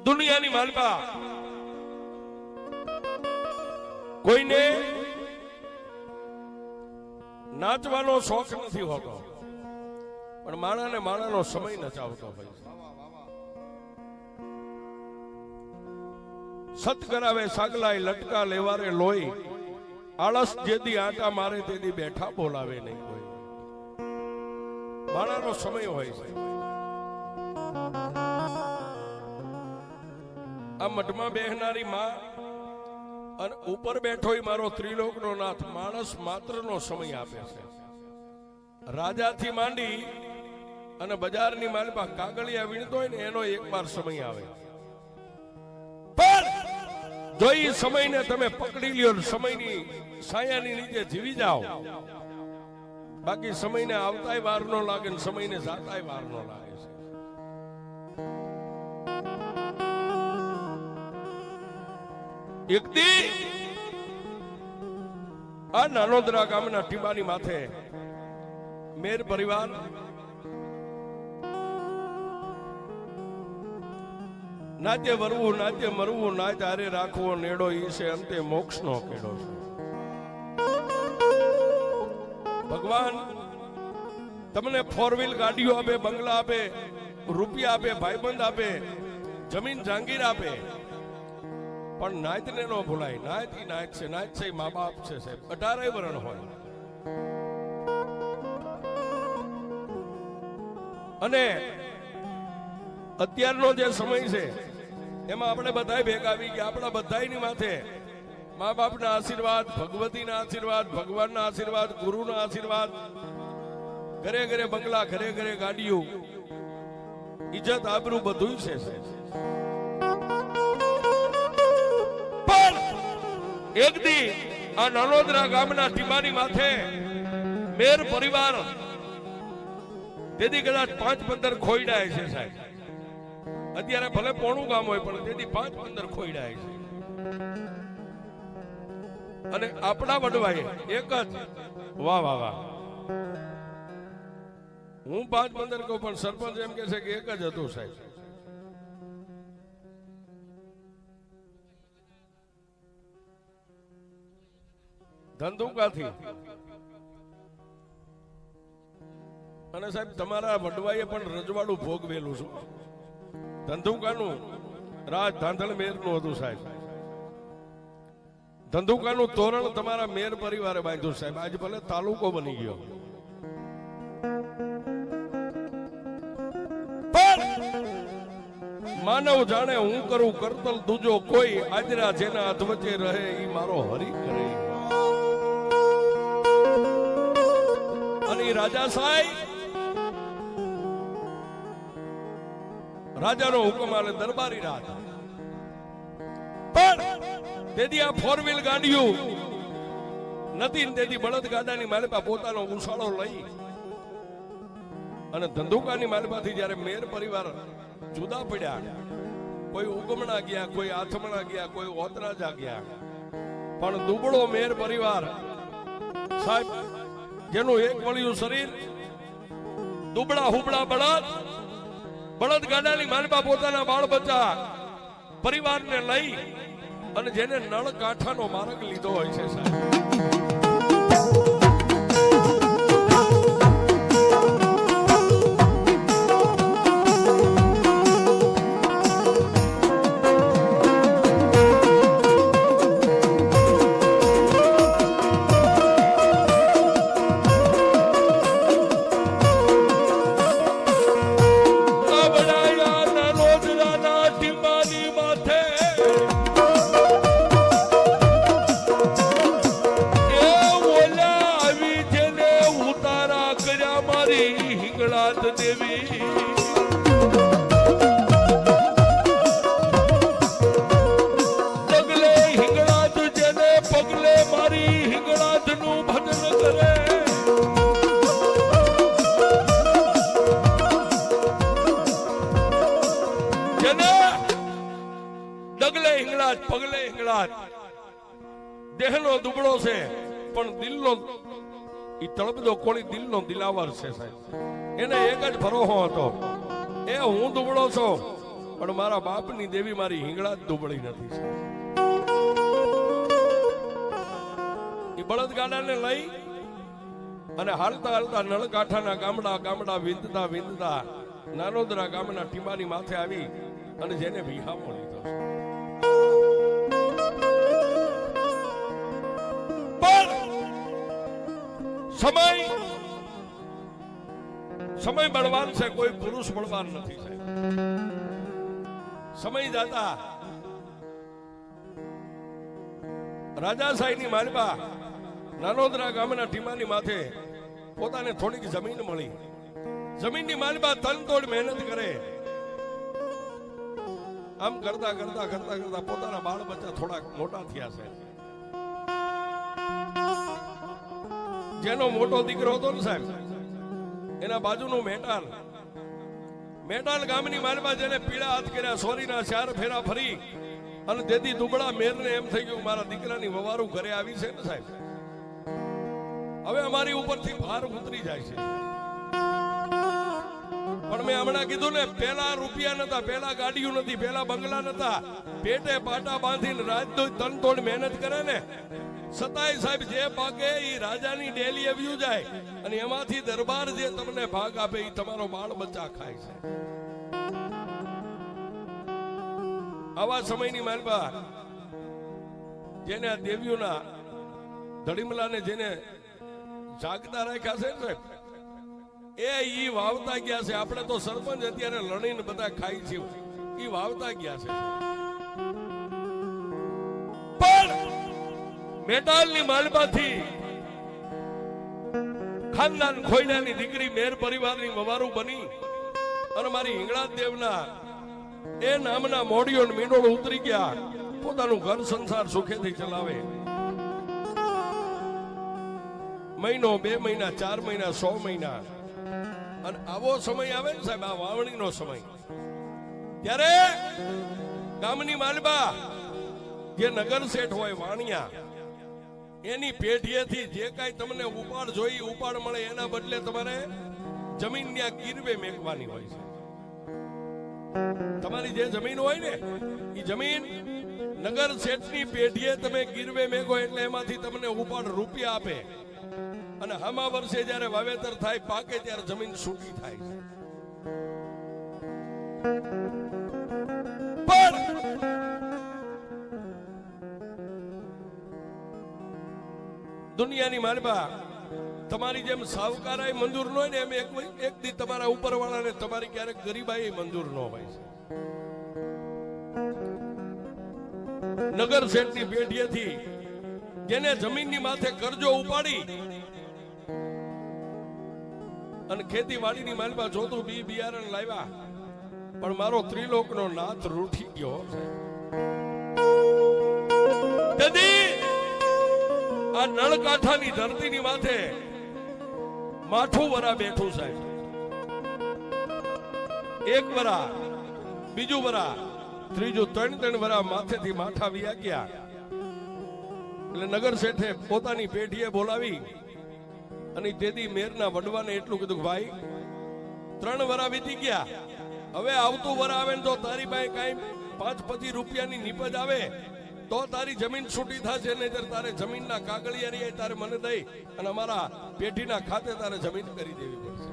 દુનિયાની માલપા કોઈને નાચવાનો શોખ નથી હોતો, પણ માણાને માણાનો સમય નચાવતો હોય છે. સત કરાવે સાગલાય લટકા લેવારે લોહી, આળસ જેદી આટા મારે તેદી બેઠા બોલાવે નહીં કોઈ. માણાનો સમય હોય છે. આ મઠમાં બેહનારી માં અને ઉપર બેઠો મારો ત્રિલોકનો નાથ માણસ માત્રનો સમય આપે છે. રાજાથી માંડી અને બજારની માલપા કાગળિયા વીણતો હોય ને એનો એક વાર સમય આવે. પણ જો એ સમયને તમે પકડી લ્યો, સમયની સાયાની નીચે જીવી જાઓ, બાકી સમયને આવતાય વાર નો લાગે ને સમયને જાતાય વાર નો લાગે છે. એક દી આ નાનોદરા ગામના ટીબાની માથે મેર પરિવાર નાતે વરવું નાતે મરવું નાતે હારે રાખવો નેડો ઈ છે અંતે મોક્ષનો કેડો છે. ભગવાન તમને 4 વ્હીલ ગાડીઓ આપે, બંગલા આપે, રૂપિયા આપે, ભાઈબંધ આપે, જમીન જાંગીર આપે, પણ નાત ને નો ભૂલાય. નાત ઈ નાત છે, નાત છે મા બાપ છે સાહેબ. 18 વરણ હોય અને અત્યારનો જે સમય છે એમાં આપણે બધા ભેગા આવી ગયા. આપણા બધાની માથે મા બાપના આશીર્વાદ, ભગવતીના આશીર્વાદ, ભગવાનના આશીર્વાદ, ગુરુના આશીર્વાદ, ઘરે ઘરે બંગલા, ઘરે ઘરે ગાડીઓ, ઇજ્જત આબરૂ બધું છે. પણ એક દી આ નાનોદરા ગામના ટીબાની માથે મેર પરિવાર તેથી કદાચ 5-15 ખોઈડાય છે સાહેબ. અત્યારે ભલે પોણું ગામ હોય પણ તેથી 5-15 ખોઈડાય છે. અને આપણા વડવાએ એક જ વાહ વાહ વાહ, હું 5-15 કહું પણ સરપંચ એમ કે છે કે એક જ હતું સાહેબ. ધંધુકાથી. અને સાહેબ તમારા વડવાએ પણ રજવાડું ભોગવેલું છું. ધંધુકાનું રાજ ધાંધલ મેરનું હતું સાહેબ. ધંધુકાનું તોરણ તમારા મેર પરિવારે બાંધ્યું સાહેબ. આજ ભલે તાલુકો બની ગયો, માનવ જાણે હું કરું કરતલ દૂજો કોઈ, આજરા જેના અધવચે રહે ઈ મારો હરી કરે. અને રાજા સાહેબ રાજાનો હુકમ આલે દરબારી રાજ. પણ તેથી આ 4 વ્હીલ ગાડીઓ નથી, તેથી બળદ ગાડાની માલપા પોતાનો ઉછાળો લઈ અને ધંધુકાની માલપાથી જયારે મેર પરિવાર જુદા પડ્યા, કોઈ ઉગમણા ગયા, કોઈ આથમણા ગયા, કોઈ ઓતરાજા ગયા, પણ દુબળો મેર પરિવાર સાહેબ જેનું એક વળિયું શરીર, દુબળા હુબળા બળદ ગાડાની માલપા પોતાના બાળ બચ્ચા પરિવારને લઈ અને જેને નળ કાંઠાનો માર્ગ લીધો હોય છે સાહેબ. પગલે હિંગળાજ દેહનો દુબળો છે પણ દિલનો ઈ તળપદો કોળી દિલનો દિલાવર છે સાહેબ. એને એક જ ભરોસો હતો, એ હું દુબળો છું પણ મારા બાપની દેવી મારી હિંગળા જ દુબળી નથી. એ બળદગાડાને લઈ અને હાલતા હાલતા નળકાંઠાના ગામડા વિંદતા નાનોદરા ગામના ટીમાની માથે આવી અને જેને વિહામો લીધો. પણ સમય બળવાન છે, કોઈ પુરુષ બળવાન નથી. સમય જાતા રાજાશાહીની માલબા નાનોદરા ગામના ટીમાની માથે પોતાને થોડીક જમીન મળી. જમીનની માલબા તનતોડ મહેનત કરે. આમ કરતા પોતાના બાળ બચ્ચા થોડાક મોટા થયા છે. જેનો મોટો દીકરો હતો ને સાહેબ, એના બાજુનું મેટાલ ગામની માલબા જેને પીળા હાથ કર્યા, સોરીના 4 ફેરા ફરી અને તેથી દુબળા મેરને એમ થઈ ગયું મારા દીકરાની વવારું ઘરે આવી છે ને સાહેબ, હવે અમારી ઉપરથી ભાર ઉતરી જાય છે. પણ મેં હમણાં કીધું ને, પેલા રૂપિયા નતા, પેલા ગાડીઓ નથી, પેલા બંગલા નતા, પેટે પાટા બાંધીને રાત તનતોડ મહેનત કરે ને, સતાય સાહેબ જે ભાગે એ રાજાની ડેલી આવ્યું જાય અને એમાંથી દરબાર જે તમને ભાગ આપે એ તમારો બાળ બચ્ચા ખાય છે. આવા સમયની માલબા જેને આ દેવીઓના ધડીમલાને જેને જાગતા રાખ્યા છે ને, એ ઈ વાવતા ગયા છે. આપણે તો સરપંચ અત્યારે લડીને બધા ખાઈ છે, ઈ વાવતા ગયા છે. પણ મેટાલની માલબાથી ખાનદાન ખોઈડાની દીકરી મેર પરિવારની વવારું બની અને મારી હિંગળા દેવના એ નામના મોડિયો મીંડોળ ઉતરી ગયા, પોતાનું ઘર સંસાર સુખેથી ચલાવે. મહિનો, 2 મહિના, 4 મહિના, 100 મહિના, અને આવો સમય આવે ને સાહેબ, આ વાવણીનો સમય, ત્યારે ગામની માલબા જે નગર શેઠ હોય વાણિયા, એની પેઢીએથી જે કાંઈ તમને ઉપાડ જોઈ ઉપાડ મળે એના બદલે તમારે જમીન ત્યાં ગીરવે મેકવાની હોય છે. તમારી જે જમીન હોય ને એ જમીન નગર શેઠની પેઢીએ તમે ગીરવે મેકો એટલે એમાંથી તમને ઉપાડ રૂપિયા આપે અને હામા વર્ષે જયારે વાવેતર થાય, પાકે ત્યારે જમીન છૂટી થાય છે. પણ દુનિયાની માલબા તમારી જેમ સાવકારાય મંજૂર ન હોય ને, એમ એક દી તમારા ઉપરવાળાને તમારી ક્યારેક ગરીબાઈ મંજૂર ન હોય છે. નગર શેઠની પેઢીએથી જેને જમીનની માથે કરજો ઉપાડી અને ખેતીવાડીની માલબા જોતું બિયારણ લાવ્યા, પણ મારો ત્રિલોકનો નાથ રૂઠી ગયો છે. આ નળકાંઠાની ધરતીની માથે માઠું વરા બેઠું સાહેબ. એક વરા, બીજું વરા, ત્રીજું, 3 વરા માથેથી માઠા વિયા ગયા. એટલે નગર શેઠે પોતાની પેઢીએ બોલાવી અને તેથી મેરના વડવાને એટલું કીધું, ભાઈ 3 વરા વીતી ગયા, હવે આવતું વરા આવે ને તો તારી પાસે કઈ 5-25 રૂપિયાની નીપજ આવે તો તારી જમીન છૂટી થશે, નહીતર તારે જમીનના કાગળિયા તારે મને દઈ અને અમારા પેઢીના ખાતે તારે જમીન કરી દેવી પડશે.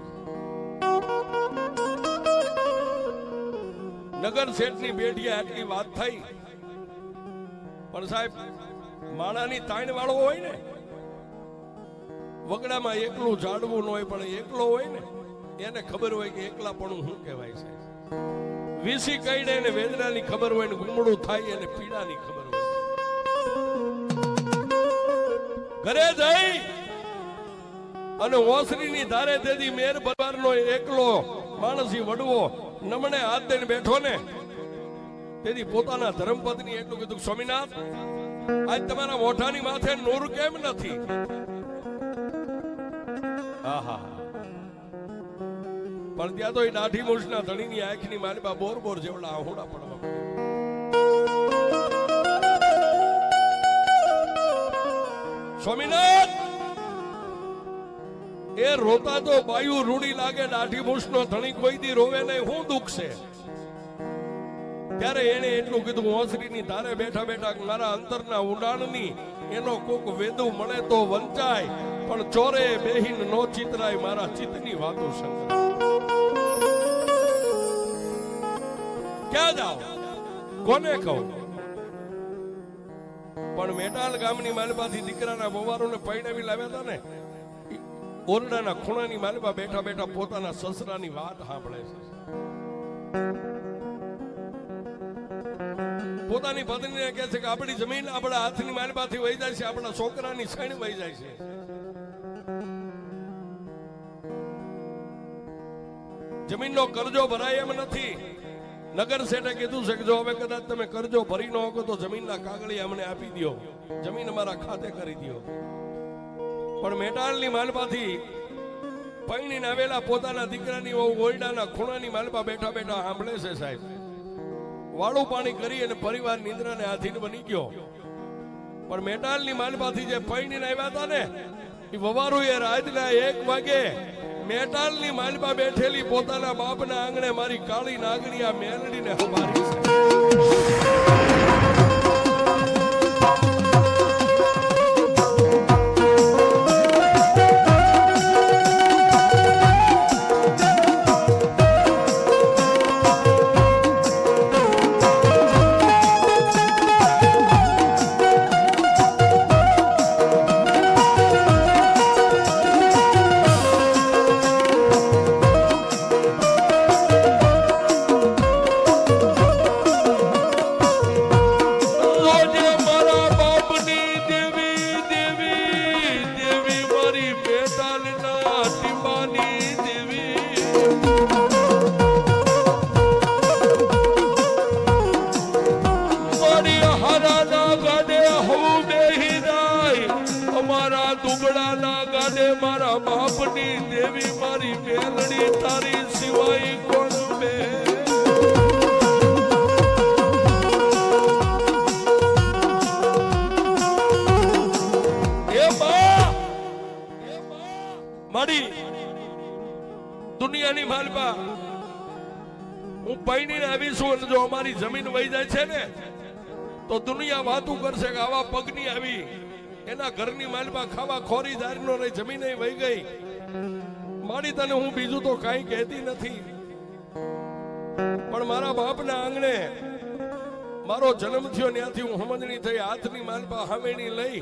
નગર શેઠની પેઢીએ આટલી વાત થઈ, પણ સાહેબ માણાની તાણ વાળો હોય ને, વગડામાં એકલું ઝાડવું ન હોય પણ એકલો હોય ને, એને ખબર હોય કે એકલા પણ શું કહેવાય છે. વીસી કઈડે એને વેદનાની ખબર હોય ને, ગુમડું થાય એને પીડાની ખબર હોય. ઘરે જઈ અને ઓસરીની ધારે તેથી મેર પરિવારનો એકલો માણસી વડવો નમણે હાથ દઈને બેઠો ને, તેથી પોતાના ધર્મપત્ની એટલું કીધું, સ્વામિનાથ આજ તમારા મોઢાની માથે નૂર કેમ નથી? આહા, પણ ત્યાં તો એ દાઢી મૂછના ધણીની આંખની માલબા બોર જેવડા આહોડા પડવા. સ્વામિનાથ એ રોતા તો બાયુ રૂડી લાગે, દાઢી મૂછનો ધણી કોઈ દી રોવે નહીં, હું દુઃખ છે? ત્યારે એને એટલું કીધું ઓસરીની ધારે બેઠા બેઠા મારા અંતરના ઊંડાણની એનો કોક વેદુ મળે તો વંચાય, પણ ચોરે બેહીન નો ચિતરાય મારા ચિત્તની વાતો શંકર. ક્યાં જાઓ, કોને કહું? પણ મેટાલ ગામની માલપાથી દીકરાના વવારોને પૈણાવી લાવ્યા હતા ને, ઓરડાના ખૂણાની માલપા બેઠા બેઠા પોતાના સસરાની વાત સાંભળે છે. પોતાની પત્નીને કહે છે કે આપણી જમીન આપણા હાથની માલપાથી વહી જાય છે, આપણા છોકરાની સૈણ વહી જાય છે. જમીનનો કરજો ભરાય એમ નથી. નગર શેઠે કીધું છે કે જો હવે કદાચ તમે કરજો ભરી ન શકો તો જમીનના કાગળી અમને આપી દો, જમીન અમારા ખાતે કરી દો. પણ મેટાલની માલપાથી પૈણીને આવેલા પોતાના દીકરાની ઓરડાના ખૂણાની માલપા બેઠા બેઠા સાંભળે છે સાહેબ. વાળું પાણી કરી અને પરિવાર નિંદ્રાને આધીન બની ગયો. પણ મેટાલની માલપાથી જે પૈણીને આવ્યા હતા ને, એ વવારું એ રાતના 1 વાગે મેટાલની માલપા બેઠેલી પોતાના બાપના આંગણે મારી કાળી નાગણી આ મેલડીને હમારી છે. મારા બાપની દેવી મારી મેલડી તારી સિવાય કોણ બે? મારી દુનિયાની માલપા હું પૈણીને આવી છું અને જો અમારી જમીન વહી જાય છે ને તો દુનિયા વાતું કરશે કે આવા પગની આવી. એના ઘરની માલપા ખાવા ખોરી જારીનો રહી, જમીન વહી ગઈ. મારી તને હું બીજું તો કાંઈ કહેતી નથી, પણ મારા બાપના આંગણે મારો જન્મ થયો ત્યાંથી હું સમજણી થઈ. હાથની માલપા હવેણી લઈ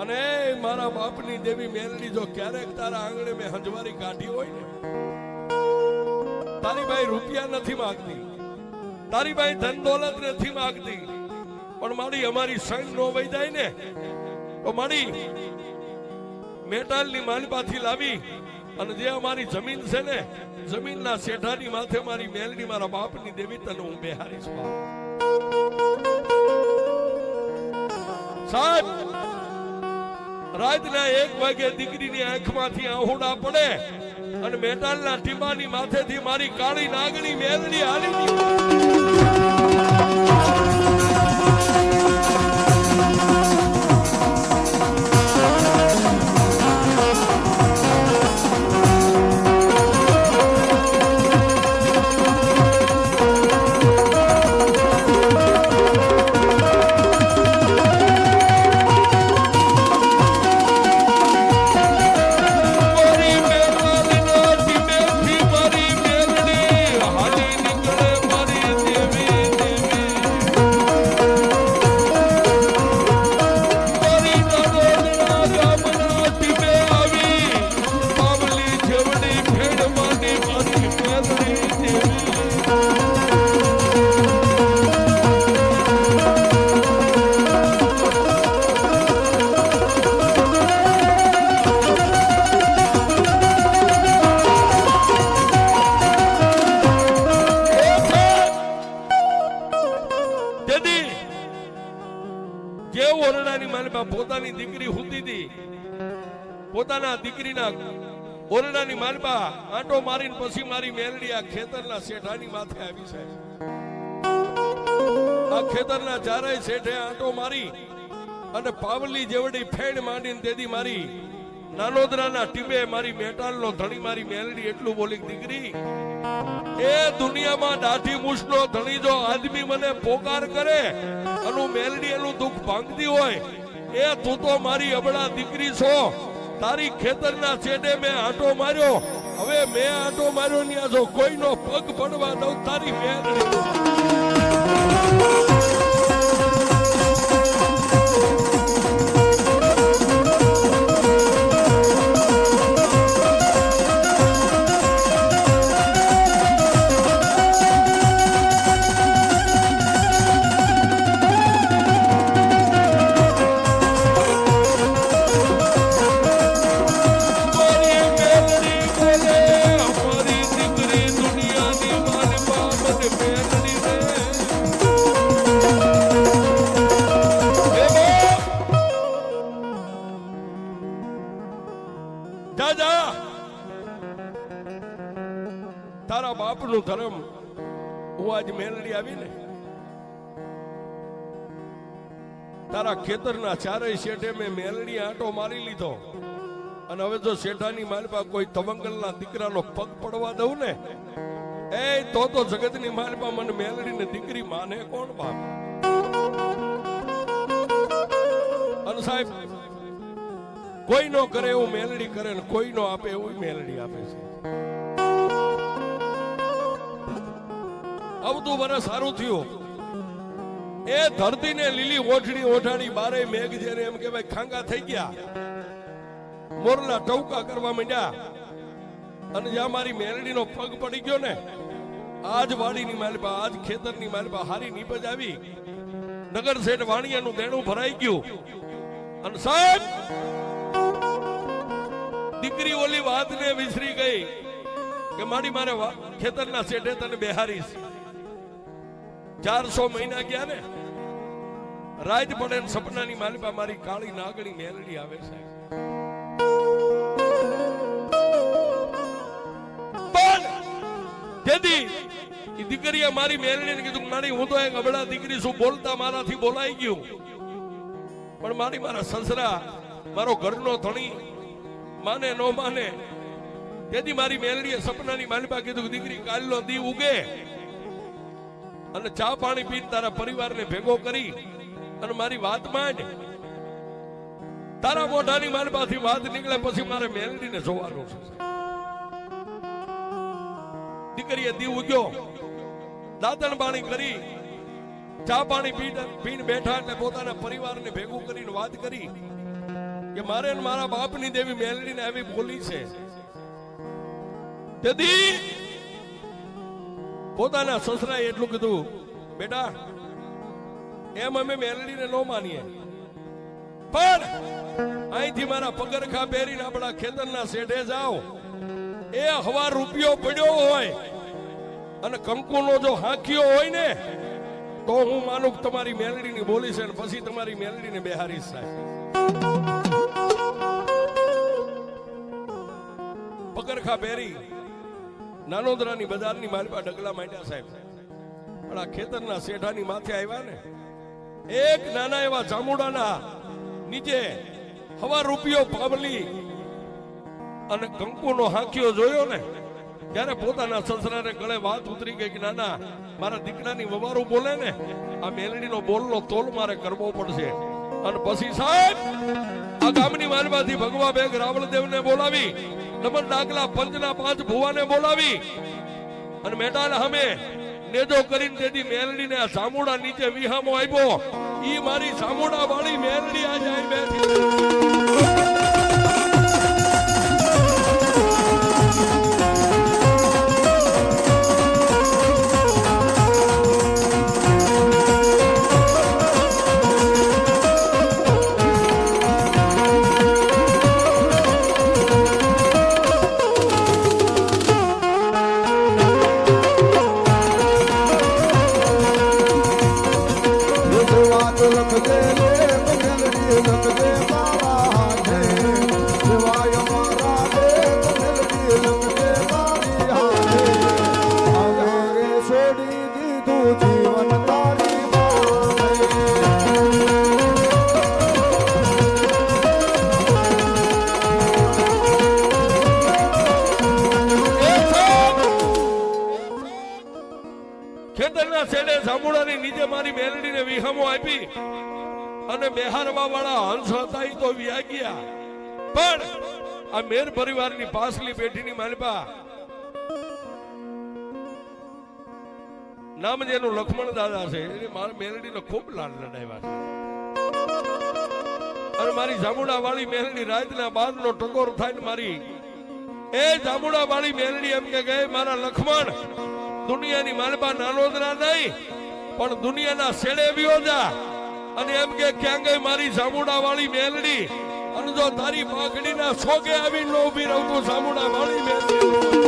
અને મારા બાપની દેવી મેલડી જો ક્યારેક તારા આંગણે મેં હંજવારી કાઢી હોય ને, તારી ભાઈ રૂપિયા નથી માંગતી, તારી ભાઈ ધન દોલત નથી માંગતી, પણ મારી અમારી સૈન નો વહી જાય ને તો મારી મેટાલની માલપાથી લાવી અને જે અમારી જમીન છે ને, જમીનના શેઠાની માથે મારી મેલડી મારા બાપની દેવી તને હું બેહારીશ. સાહેબ રાતના 1 વાગે દીકરીની આંખમાંથી આહુડા પડે અને મેટાલના ટીમાની માથેથી મારી કાળી નાગણી મેલડી હાલી ગઈ. પોતાની દીકરી હુતી હતી, પોતાના દીકરીના ઓરડાની માલપા આંટો મારીને પછી મારી મેલડી આ ખેતરના શેઠાની માથે આવી છે. આ ખેતરના ચારેય શેઠે આંટો મારી અને પાવલી જેવડી ફેણ માંડીને તેદી મારી નાનોદરાના ટીબે મારી મેટાલનો ધણી મારી મેલડી એટલું બોલી, દીકરી એ દુનિયામાં દાઢી મૂછનો ધણી જો આદમી મને પોકાર કરે અને મેલડી એનું દુઃખ ભાંગતી હોય, એ તું તો મારી અબળા દીકરી છો. તારી ખેતરના છેડે મેં આંટો માર્યો, હવે મેં આંટો માર્યો ને જો કોઈનો પગ પડવા દઉં તારી મેલડી. તારા બાપનું ધર્મ હું આજ મેલડી આવી ને તારા ખેતરના ચારેય શેઠે મેં મેલડી આંટો મારી લીધો, અને હવે જો શેઠાની માલપા કોઈ તવંગલના દીકરાનો પગ પડવા દઉં ને એ તો જગતની માલપા મને મેલડીને દીકરી માને કોણ બાપ? અને સાહેબ કોઈ નો કરે એવું મેલડી કરે ને કોઈ નો આપે એવું મેલડી આપે છે. આવતું વર્ષ સારું થયું, એ ધરતીને લીલી ઓઠડી ઓઠાડી બારે મેઘ જેને એમ કે ભાઈ ખાંગા થઈ ગયા, મોરલા ટવકા કરવા માંડ્યા, અને જ્યાં મારી મેલડીનો પગ પડી ગયો ને આજ વાડીની માલપા આજ ખેતરની માલપા હારી નીપજ આવી, નગર શેઠ વાણિયાનું દેણું ભરાઈ ગયું. અને સાહેબ દીકરી ઓલી વાતને વિસરી ગઈ કે મારી મારે ખેતરના શેઠે તને બેહારીશ. 400 મહિના ગયા ને રાત પડે સપનાની માલપા મારી કાળી નાગણી મેલડી આવે છે. પણ જેથી એ દીકરીએ મારી મેલડીને કીધું મારી હું તો એક અબળા દીકરી છું, બોલતા મારાથી બોલાઈ ગયું, પણ મારી મારા સસરા મારો ઘરનો ધણી માને નો માને. તેથી મારી મેલડીએ સપનાની માલપા કીધું કે દીકરી કાલનો દી ઉગે અને ચા પાણી પીને તારા પરિવારને ભેગો કરી અને મારી વાત માંડ. તારા મોઢાની માલપાથી વાત નીકળે પછી મારે મેલડીને જોવાનું છે. દીકરીએ દી ઉગ્યો, દાંતણ પાણી કરી ચા પાણી પીને બેઠા એટલે પોતાના પરિવારને ભેગું કરીને વાત કરી કે મારે મારા બાપની દેવી મેલડીને આવી બોલી છે. તેથી પોતાના સસરાએ એટલું કીધું, બેટા એમ અમે મેલડીને ન માનીએ, પણ અહીંથી મારા પગરખા પહેરીને આપણા ખેતરના શેઠે જાઓ, એ હવા રૂપિયો પડ્યો હોય અને કંકુનો જો હાંક્યો હોય ને તો હું માનું કે તમારી મેલડીની બોલી છે, પછી તમારી મેલડીને બેહારીશ. સાહેબ પગરખા પહેરી નાનોદરાની બજારની માલપા ડગલા માંડ્યા. સાહેબ પણ આ ખેતરના શેઠાની માથે આવ્યા ને એક નાના એવા જામુડાના નીચે હવા રૂપિયો પાવલી અને કંકુનો હાંક્યો જોયો ને ત્યારે પોતાના સસરાને ગળે વાત ઉતરી ગઈ કે નાના મારા દીકરાની વવારું બોલે ને આ મેલડીનો બોલનો તોલ મારે કરવો પડશે. અને પછી સાહેબ આ ગામની માલમાંથી ભગવા બેગ રાવળદેવને બોલાવી, નમન ડાકલા પંચના 5 ભુવાને બોલાવી અને મેટાલ હમે નેજો કરીને તેથી મેલડીને આ સામુડા નીચે વિહામો આવ્યો. ઈ મારી સામુડા વાળી મેલડી આજે આવી બેઠી. વાળી મેલડીને વિહમો આપી અને બેહારવા વાળા હંસ હતા ઈ તો વ્યા ગયા, પણ આ મેર પરિવારની પાછલી પેઢીની માલપા નામ જેનું લક્ષ્મણ દાદા છે એની મેલડીને ખૂબ લાડ લડાવ્યા છે. અને મારી જામુડા વાળી મેલડી રાતના બાદનો ટકોર થાય ને મારી એ જામુડા વાળી મેલડી એમ કે ગઈ મારા લક્ષ્મણ દુનિયાની માલપા નાનોદરા નહીં પણ દુનિયાના શેડે વ્યો જા, અને એમ કે ક્યાં ગઈ મારી જામુડા વાળી મેલડી, અને જો તારી પાઘડીના છોગે આવીને ઉભી રહું તો જામુડા વાળી મેલડી